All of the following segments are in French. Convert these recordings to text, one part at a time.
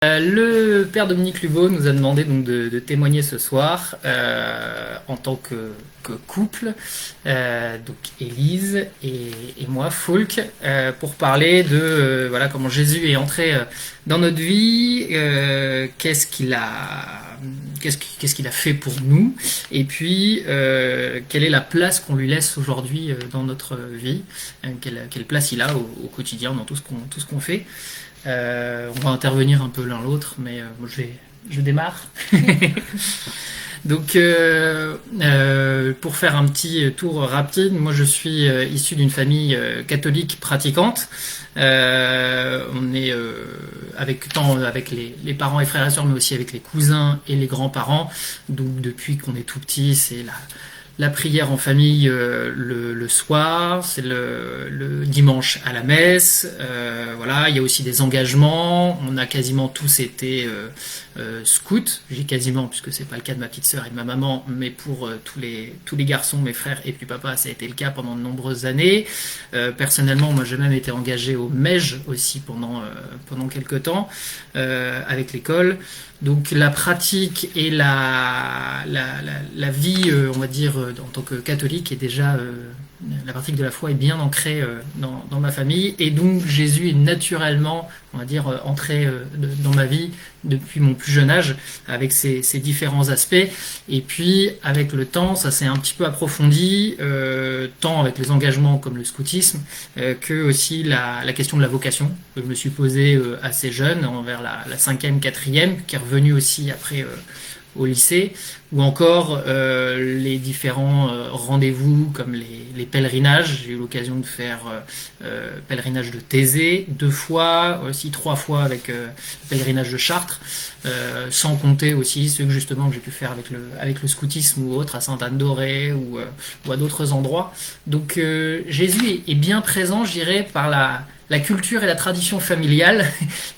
Le père Dominique Lubo nous a demandé donc de témoigner ce soir en tant que couple, donc Élise et moi, Foulk, pour parler de voilà comment Jésus est entré dans notre vie, qu'est-ce qu'il a fait pour nous, et puis quelle est la place qu'on lui laisse aujourd'hui dans notre vie, quelle place il a au quotidien dans tout ce qu'on fait. On va intervenir un peu l'un l'autre, mais moi je démarre. Donc, pour faire un petit tour rapide, moi je suis issu d'une famille catholique pratiquante. On est avec les parents et frères et sœurs, mais aussi avec les cousins et les grands-parents. Donc depuis qu'on est tout petit, c'est la prière en famille le soir, c'est le dimanche à la messe. Voilà, il y a aussi des engagements. On a quasiment tous été scouts. J'ai quasiment, puisque c'est pas le cas de ma petite sœur et de ma maman, mais pour tous les garçons, mes frères et puis papa, ça a été le cas pendant de nombreuses années. Personnellement, moi j'ai même été engagé au MEJ aussi pendant quelques temps avec l'école. Donc la pratique et la vie, on va dire, en tant que catholique est déjà... la pratique de la foi est bien ancrée dans ma famille. Et donc Jésus est naturellement, on va dire, entré dans ma vie depuis mon plus jeune âge, avec ses différents aspects. Et puis avec le temps, ça s'est un petit peu approfondi, tant avec les engagements comme le scoutisme, que aussi la question de la vocation, que je me suis posée assez jeune, envers la 5e, 4e, qui est revenue aussi après au lycée, ou encore les différents rendez-vous comme les pèlerinages. J'ai eu l'occasion de faire pèlerinage de Thésée 2 fois, aussi 3 fois avec le pèlerinage de Chartres, sans compter aussi ceux que justement que j'ai pu faire avec le scoutisme ou autre à Sainte-Anne-d'Auray ou à d'autres endroits. Donc Jésus est bien présent, je dirais, par la culture et la tradition familiale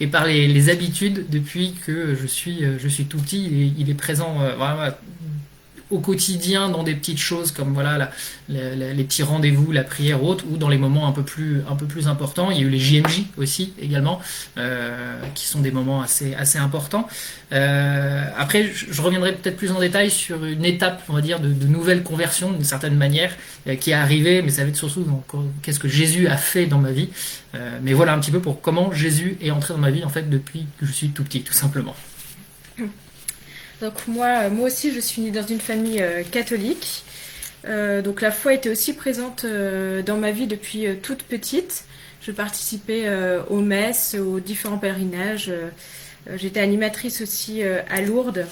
et par les habitudes depuis que je suis tout petit. Il est présent vraiment au quotidien dans des petites choses comme voilà les petits rendez-vous, la prière haute, ou dans les moments un peu plus importants. Il y a eu les JMJ aussi également, qui sont des moments assez importants. Après, je reviendrai peut-être plus en détail sur une étape, on va dire, de nouvelle conversion d'une certaine manière, qui est arrivée, mais ça va être surtout qu'est-ce que Jésus a fait dans ma vie. Mais voilà un petit peu pour comment Jésus est entré dans ma vie en fait depuis que je suis tout petit, tout simplement. Donc moi aussi, je suis née dans une famille catholique. Donc la foi était aussi présente dans ma vie depuis toute petite. Je participais aux messes, aux différents pèlerinages. J'étais animatrice aussi à Lourdes.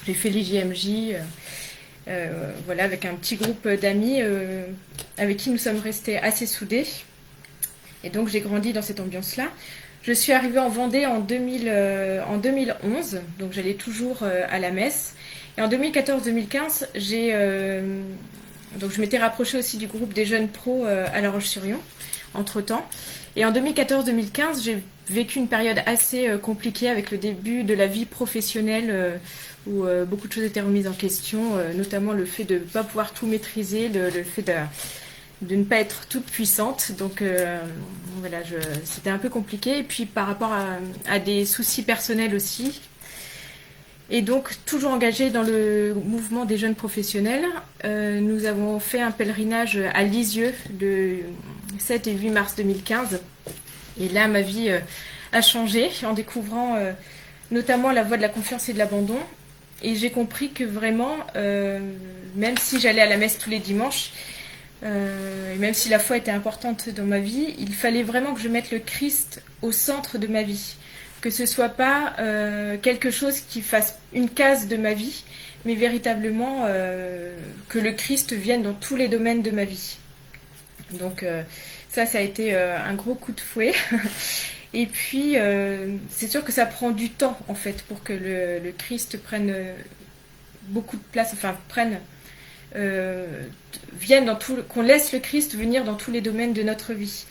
J'ai fait les JMJ, voilà, avec un petit groupe d'amis avec qui nous sommes restés assez soudés. Et donc j'ai grandi dans cette ambiance-là. Je suis arrivée en Vendée en 2011, donc j'allais toujours à la messe. Et en 2014-2015, donc je m'étais rapprochée aussi du groupe des jeunes pros à La Roche-sur-Yon, entre-temps. Et en 2014-2015, j'ai vécu une période assez compliquée avec le début de la vie professionnelle où beaucoup de choses étaient remises en question, notamment le fait de ne pas pouvoir tout maîtriser, le fait de ne pas être toute puissante. Donc voilà, c'était un peu compliqué. Et puis par rapport à des soucis personnels aussi. Et donc toujours engagée dans le mouvement des jeunes professionnels, nous avons fait un pèlerinage à Lisieux le 7 et 8 mars 2015. Et là, ma vie a changé en découvrant notamment la voie de la confiance et de l'abandon. Et j'ai compris que vraiment, même si j'allais à la messe tous les dimanches, et même si la foi était importante dans ma vie, il fallait vraiment que je mette le Christ au centre de ma vie. Que ce soit pas quelque chose qui fasse une case de ma vie, mais véritablement que le Christ vienne dans tous les domaines de ma vie. Donc ça a été un gros coup de fouet. Et puis c'est sûr que ça prend du temps en fait pour que le Christ prenne beaucoup de place, enfin qu'on laisse le Christ venir dans tous les domaines de notre vie.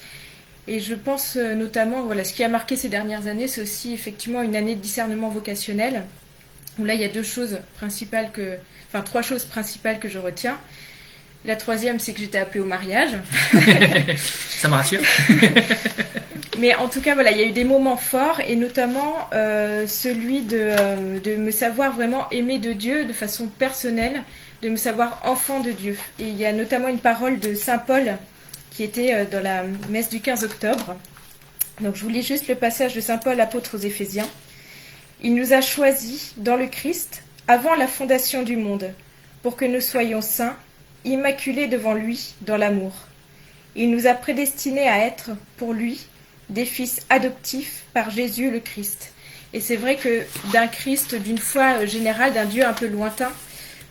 Et je pense notamment, voilà, ce qui a marqué ces dernières années, c'est aussi effectivement une année de discernement vocationnel, où là il y a trois choses principales que je retiens. La troisième, c'est que j'étais appelée au mariage. Ça me rassure. Mais en tout cas, voilà, il y a eu des moments forts, et notamment celui de me savoir vraiment aimée de Dieu de façon personnelle, de me savoir enfant de Dieu. Et il y a notamment une parole de Saint Paul qui était dans la messe du 15 octobre. Donc je vous lis juste le passage de Saint Paul, apôtre aux Éphésiens. « Il nous a choisis dans le Christ avant la fondation du monde, pour que nous soyons saints, immaculés devant lui dans l'amour. Il nous a prédestinés à être, pour lui, des fils adoptifs par Jésus le Christ. » Et c'est vrai que d'un Christ, d'une foi générale, d'un Dieu un peu lointain,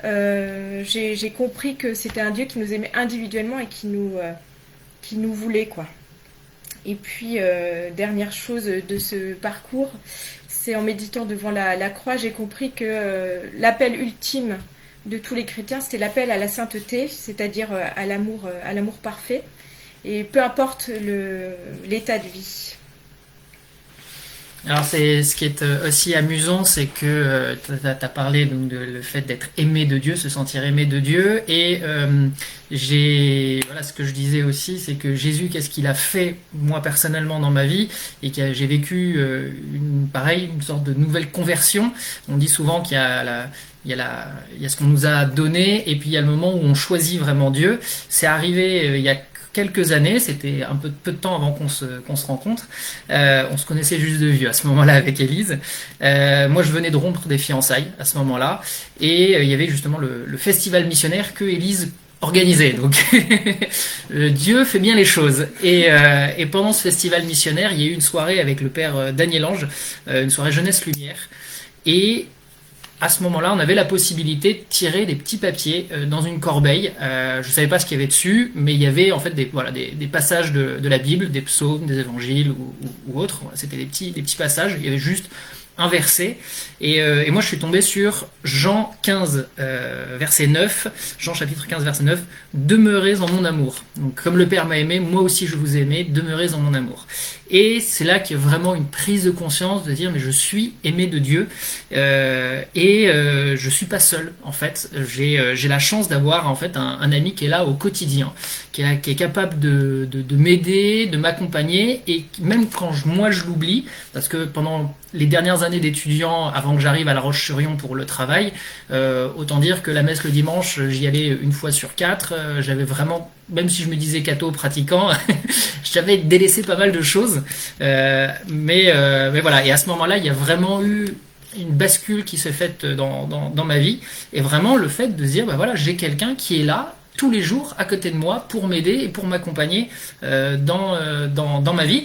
j'ai compris que c'était un Dieu qui nous aimait individuellement et qui nous voulait, quoi. Et puis, dernière chose de ce parcours, c'est en méditant devant la croix, j'ai compris que l'appel ultime de tous les chrétiens, c'était l'appel à la sainteté, c'est-à-dire à l'amour parfait, et peu importe l'état de vie. Alors ce qui est aussi amusant, c'est que tu as parlé donc de le fait d'être aimé de Dieu, se sentir aimé de Dieu, et voilà, ce que je disais aussi, c'est que Jésus, qu'est-ce qu'il a fait moi personnellement dans ma vie, et que j'ai vécu une sorte de nouvelle conversion. On dit souvent qu'il y a il y a ce qu'on nous a donné, et puis il y a le moment où on choisit vraiment Dieu. C'est arrivé il y a quelques années, c'était un peu de temps avant qu'on se rencontre. On se connaissait juste de vue à ce moment-là avec Élise. Moi, je venais de rompre des fiançailles à ce moment-là, et il y avait justement le festival missionnaire que Élise organisait. Donc, Dieu fait bien les choses. Et pendant ce festival missionnaire, il y a eu une soirée avec le père Daniel Ange, une soirée Jeunesse Lumière. Et à ce moment-là, on avait la possibilité de tirer des petits papiers dans une corbeille. Je savais pas ce qu'il y avait dessus, mais il y avait en fait des passages de la Bible, des psaumes, des évangiles ou autres. C'était des petits passages. Il y avait juste un verset. Et moi, je suis tombé sur Jean 15, verset 9. Jean chapitre 15, verset 9. Demeurez en mon amour. Donc, comme le Père m'a aimé, moi aussi je vous ai aimé. Demeurez en mon amour. Et c'est là qu'il y a vraiment une prise de conscience de dire mais je suis aimé de Dieu, je suis pas seul en fait. J'ai la chance d'avoir en fait un ami qui est là au quotidien, qui est capable de m'aider, de m'accompagner, et même quand moi je l'oublie, parce que pendant les dernières années d'étudiant, avant que j'arrive à La Roche-sur-Yon pour le travail, autant dire que la messe le dimanche, j'y allais une fois sur 4. J'avais vraiment, même si je me disais catho pratiquant, j'avais délaissé pas mal de choses. Mais voilà. Et à ce moment-là, il y a vraiment eu une bascule qui s'est faite dans ma vie. Et vraiment le fait de se dire, bah voilà, j'ai quelqu'un qui est là tous les jours à côté de moi pour m'aider et pour m'accompagner dans ma vie.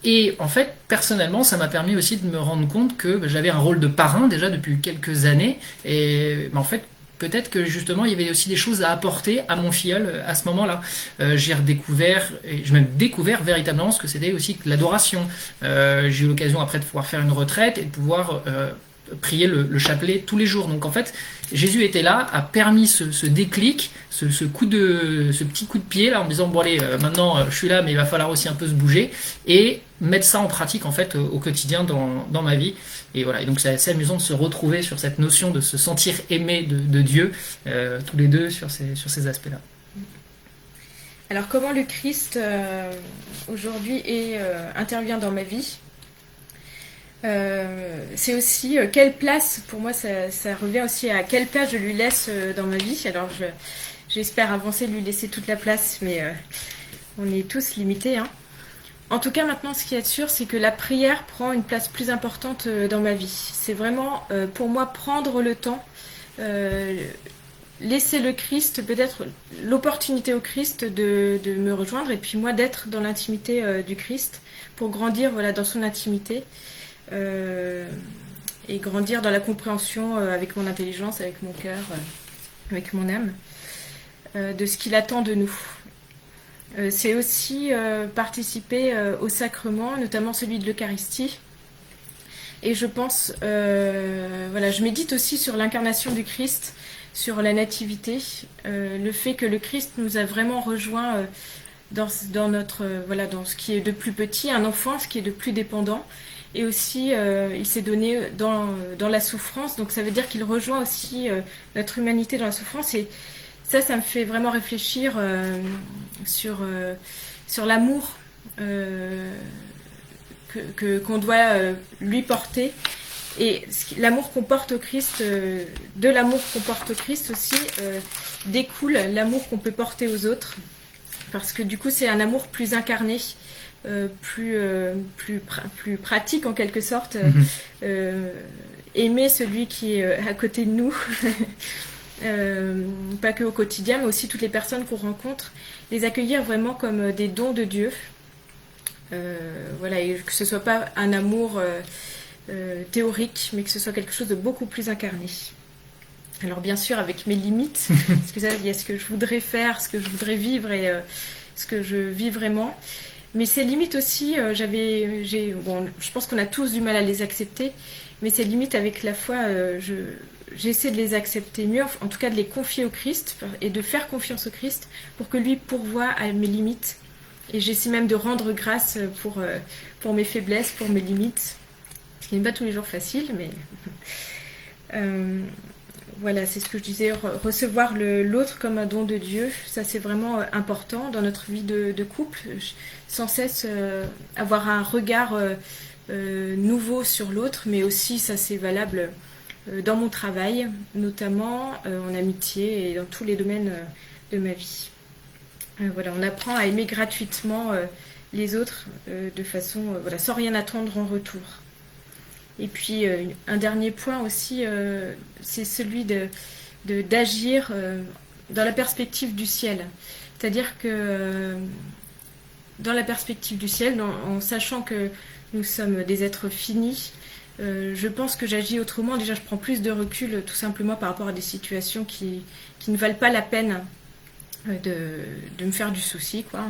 Et en fait, personnellement, ça m'a permis aussi de me rendre compte que j'avais un rôle de parrain déjà depuis quelques années. Et en fait, peut-être que justement il y avait aussi des choses à apporter à mon filleul à ce moment-là. J'ai redécouvert, et j'ai même découvert véritablement ce que c'était aussi que l'adoration. J'ai eu l'occasion après de pouvoir faire une retraite et de pouvoir prier le chapelet tous les jours. Donc en fait, Jésus était là, a permis ce déclic, ce petit coup de pied là, en me disant bon allez, maintenant je suis là, mais il va falloir aussi un peu se bouger et mettre ça en pratique en fait au quotidien dans ma vie. Et voilà. Et donc c'est assez amusant de se retrouver sur cette notion de se sentir aimé de Dieu, tous les deux sur ces aspects-là. Alors comment le Christ aujourd'hui intervient dans ma vie? C'est aussi quelle place, pour moi ça revient aussi à quelle place je lui laisse dans ma vie. Alors j'espère avancer, lui laisser toute la place, mais on est tous limités, hein. En tout cas maintenant ce qui est sûr, c'est que la prière prend une place plus importante dans ma vie. C'est vraiment pour moi prendre le temps, laisser le Christ, peut-être l'opportunité au Christ de me rejoindre, et puis moi d'être dans l'intimité du Christ pour grandir dans son intimité. Et grandir dans la compréhension avec mon intelligence, avec mon cœur, avec mon âme, de ce qu'il attend de nous. C'est aussi participer au sacrement, notamment celui de l'Eucharistie. Et je pense, je médite aussi sur l'incarnation du Christ, sur la nativité, le fait que le Christ nous a vraiment rejoints dans ce qui est de plus petit, un enfant, ce qui est de plus dépendant. Et aussi, il s'est donné dans la souffrance. Donc ça veut dire qu'il rejoint aussi notre humanité dans la souffrance. Et ça me fait vraiment réfléchir sur l'amour qu'on doit lui porter. Et l'amour qu'on porte au Christ, de l'amour qu'on porte au Christ aussi, découle l'amour qu'on peut porter aux autres. Parce que du coup, c'est un amour plus incarné, plus pratique en quelque sorte. Aimer celui qui est à côté de nous, pas que au quotidien, mais aussi toutes les personnes qu'on rencontre, les accueillir vraiment comme des dons de Dieu. Voilà, et que ce soit pas un amour théorique, mais que ce soit quelque chose de beaucoup plus incarné. Alors bien sûr avec mes limites, parce que ça, il y a ce que je voudrais faire, ce que je voudrais vivre et ce que je vis vraiment. Mais ces limites aussi, je pense qu'on a tous du mal à les accepter, mais ces limites avec la foi, j'essaie de les accepter mieux, en tout cas de les confier au Christ et de faire confiance au Christ pour que lui pourvoie à mes limites. Et j'essaie même de rendre grâce pour mes faiblesses, pour mes limites. Ce qui n'est pas tous les jours facile, mais voilà, c'est ce que je disais, recevoir l'autre comme un don de Dieu, ça c'est vraiment important dans notre vie de couple, sans cesse avoir un regard nouveau sur l'autre, mais aussi ça c'est valable dans mon travail, notamment en amitié et dans tous les domaines de ma vie. Voilà, on apprend à aimer gratuitement les autres de façon, sans rien attendre en retour. Et puis un dernier point aussi, c'est celui d'agir dans la perspective du ciel. C'est-à-dire que dans la perspective du ciel, en sachant que nous sommes des êtres finis, je pense que j'agis autrement. Déjà, je prends plus de recul tout simplement par rapport à des situations qui ne valent pas la peine de me faire du souci, quoi.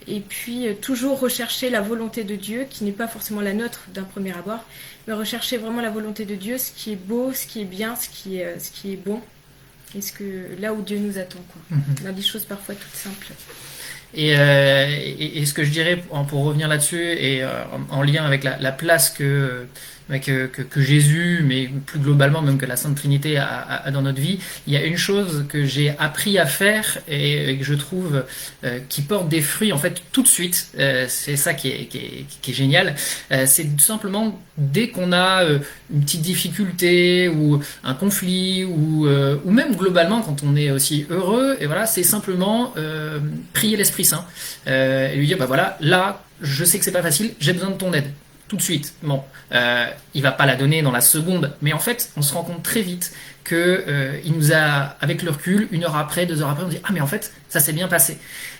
Et puis toujours rechercher la volonté de Dieu qui n'est pas forcément la nôtre d'un premier abord, mais rechercher vraiment la volonté de Dieu, ce qui est beau, ce qui est bien, ce qui est bon, et là où Dieu nous attend, quoi. On a des choses parfois toutes simples. Et ce que je dirais pour revenir là-dessus et en lien avec la place que Jésus, mais plus globalement même que la Sainte Trinité a dans notre vie, il y a une chose que j'ai appris à faire et que je trouve qui porte des fruits en fait tout de suite. C'est ça qui est génial. C'est tout simplement dès qu'on a une petite difficulté ou un conflit ou même globalement quand on est aussi heureux, et voilà, c'est simplement prier l'Esprit Saint et lui dire voilà, là je sais que c'est pas facile, j'ai besoin de ton aide. Tout de suite. Bon, il va pas la donner dans la seconde, mais en fait, on se rend compte très vite que il nous a, avec le recul, 1 heure après, 2 heures après, on dit mais en fait, ça s'est bien passé.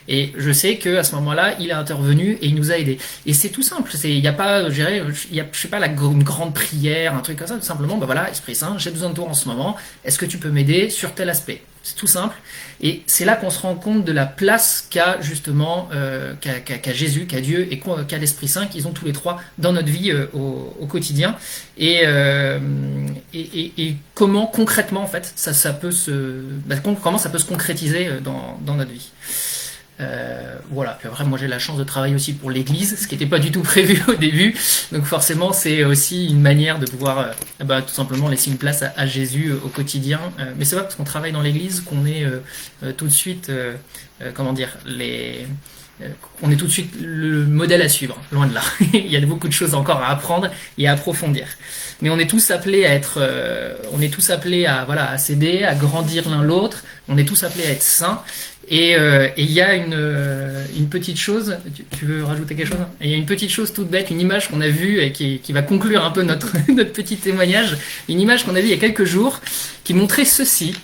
Et je sais que à ce moment-là, il est intervenu et il nous a aidés. Et c'est tout simple. Il y a pas, je dirais, je sais pas une grande prière, un truc comme ça. Tout simplement, voilà, Esprit Saint, j'ai besoin de toi en ce moment. Est-ce que tu peux m'aider sur tel aspect? C'est tout simple. Et c'est là qu'on se rend compte de la place qu'a justement qu'a Jésus, qu'a Dieu et qu'a l'Esprit Saint, qu'ils ont tous les trois dans notre vie au quotidien. Et comment concrètement en fait ça peut comment ça peut se concrétiser dans notre vie. Voilà. Puis après, moi j'ai la chance de travailler aussi pour l'Église, ce qui n'était pas du tout prévu au début. Donc forcément, c'est aussi une manière de pouvoir tout simplement laisser une place à Jésus au quotidien. Mais c'est pas parce qu'on travaille dans l'Église qu'on est tout de suite, on est tout de suite le modèle à suivre, loin de là. Il y a beaucoup de choses encore à apprendre et à approfondir. Mais on est tous appelés à être, à s'aider, à grandir l'un l'autre. On est tous appelés à être saints. Et il y a une petite chose, tu veux rajouter quelque chose? Et il y a une petite chose toute bête, une image qu'on a vue et qui va conclure un peu notre petit témoignage. Une image qu'on a vue il y a quelques jours qui montrait ceci,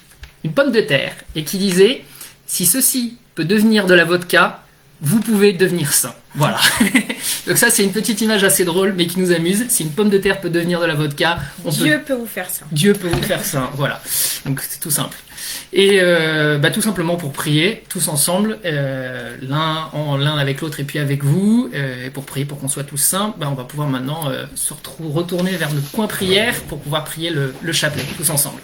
une pomme de terre, et qui disait « Si ceci peut devenir de la vodka, vous pouvez devenir saint. » Voilà. Donc ça, c'est une petite image assez drôle, mais qui nous amuse. Si une pomme de terre peut devenir de la vodka, Dieu peut vous faire saint. Dieu peut vous faire saint. Voilà. Donc c'est tout simple. Et tout simplement pour prier tous ensemble, l'un avec l'autre et puis avec vous, et pour prier pour qu'on soit tous saints, on va pouvoir maintenant retourner vers notre coin prière pour pouvoir prier le chapelet tous ensemble.